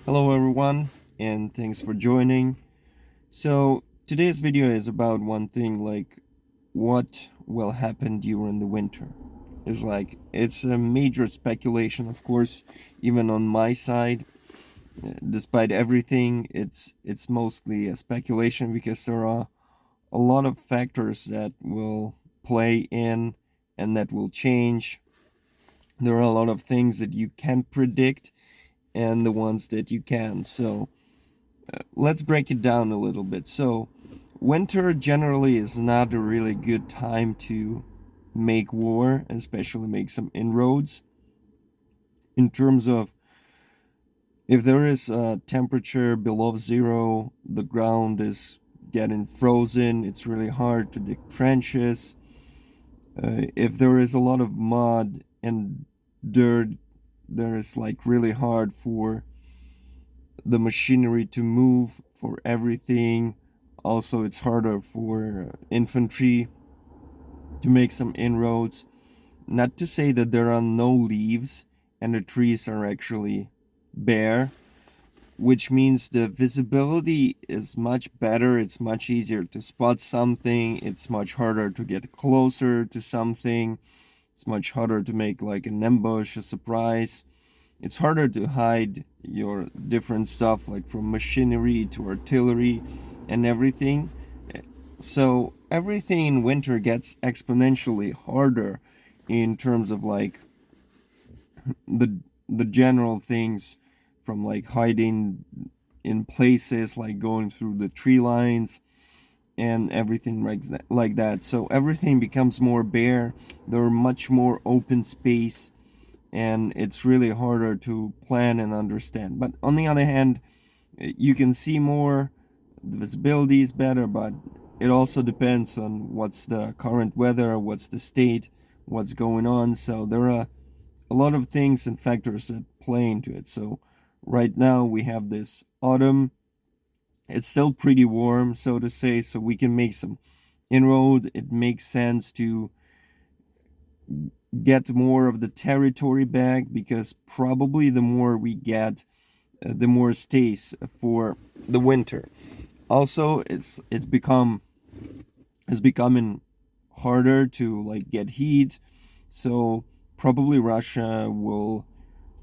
Hello everyone, and thanks for joining. So today's video is about one thing, like what will happen during the winter. It's a major speculation, of course, even on my side. Despite everything, it's mostly a speculation because there are a lot of factors that will play in and that will change. There are a lot of things that you can't predict and the ones that you can. So let's break it down a little bit. So, winter generally is not a really good time to make war, especially make some inroads. In terms of if there is a temperature below zero, the ground is getting frozen, it's really hard to dig trenches. If there is a lot of mud and dirt, there is like really hard for the machinery to move, for everything. Also, it's harder for infantry to make some inroads. Not to say that there are no leaves and the trees are actually bare, which means the visibility is much better. It's much easier to spot something. It's much harder to get closer to something. It's much harder to make like an ambush, a surprise. It's harder to hide your different stuff, like from machinery to artillery and everything. So everything in winter gets exponentially harder in terms of like the general things, from like hiding in places, like going through the tree lines and everything like that. So everything becomes more bare. There are much more open space, and it's really harder to plan and understand. But on the other hand, you can see more, the visibility is better, but it also depends on what's the current weather, what's the state, what's going on. So there are a lot of things and factors that play into it. So right now we have this autumn. It's still pretty warm, so to say, so we can make some inroad. It makes sense to get more of the territory back, because probably the more we get, the more stays for the winter. Also, it's becoming harder to like get heat, so probably Russia will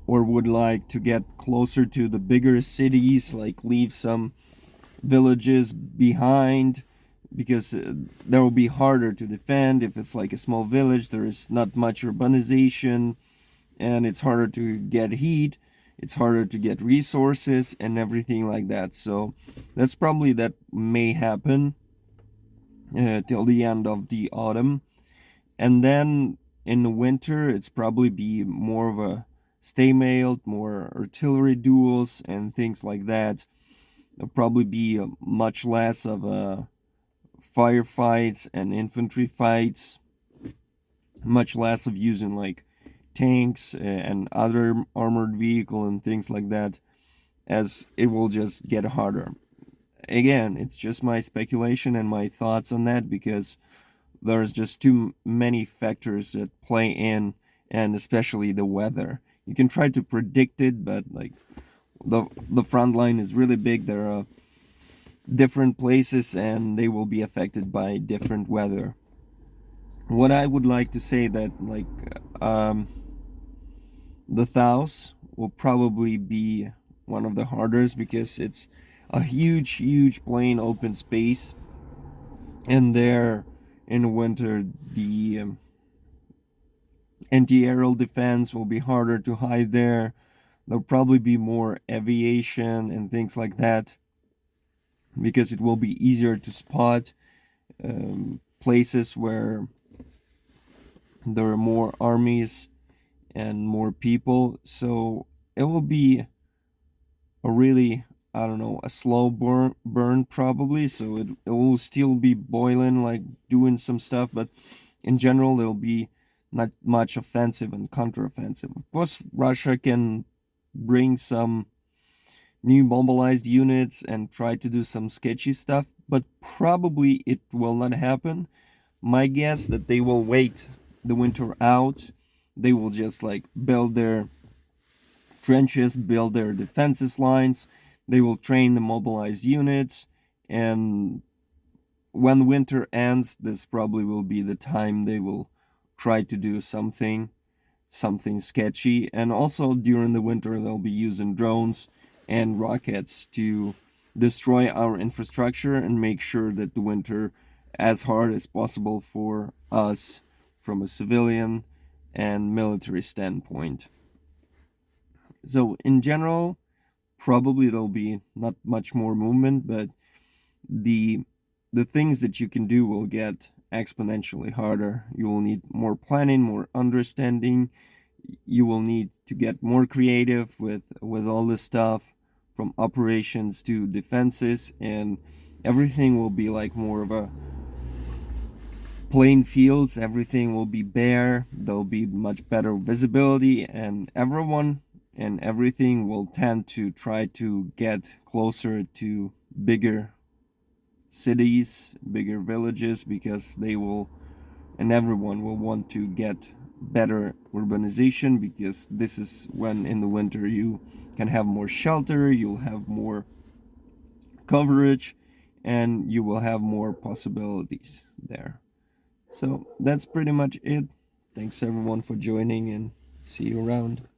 or would like to get closer to the bigger cities, like leave some villages behind, because there will be harder to defend. If it's like a small village, there is not much urbanization, and it's harder to get heat, it's harder to get resources and everything like that. So that may happen till the end of the autumn. And then in the winter, it's probably be more of a stay mailed, more artillery duels and things like that. There'll probably be much less of firefights and infantry fights, much less of using like tanks and other armored vehicle and things like that, as it will just get harder. Again, it's just my speculation and my thoughts on that, because there's just too many factors that play in, and especially the weather. You can try to predict it, but like the front line is really big. There are different places and they will be affected by different weather. What I would like to say that like the Thaus will probably be one of the hardest, because it's a huge plain open space, and there in winter the anti-aerial defense will be harder to hide there. There'll probably be more aviation and things like that, because it will be easier to spot places where there are more armies and more people. So it will be a really, I don't know, a slow burn probably. So it will still be boiling, like doing some stuff, but in general, there'll be not much offensive and counteroffensive. Of course, Russia can bring some new mobilized units and try to do some sketchy stuff, but probably it will not happen. My guess that they will wait the winter out. They will just like build their trenches, build their defenses lines. They will train the mobilized units, and when winter ends, this probably will be the time they will try to do something sketchy. And also during the winter, they'll be using drones and rockets to destroy our infrastructure and make sure that the winter as hard as possible for us from a civilian and military standpoint. So in general, probably there'll be not much more movement, but the things that you can do will get exponentially harder. You will need more planning, more understanding. You will need to get more creative with all this stuff, from operations to defenses, and everything will be like more of a plain fields. Everything will be bare. There'll be much better visibility, and everyone and everything will tend to try to get closer to bigger cities, bigger villages, because they will, and everyone will want to get better urbanization, because this is when in the winter you can have more shelter, you'll have more coverage, and you will have more possibilities there. So that's pretty much it. Thanks everyone for joining, and see you around.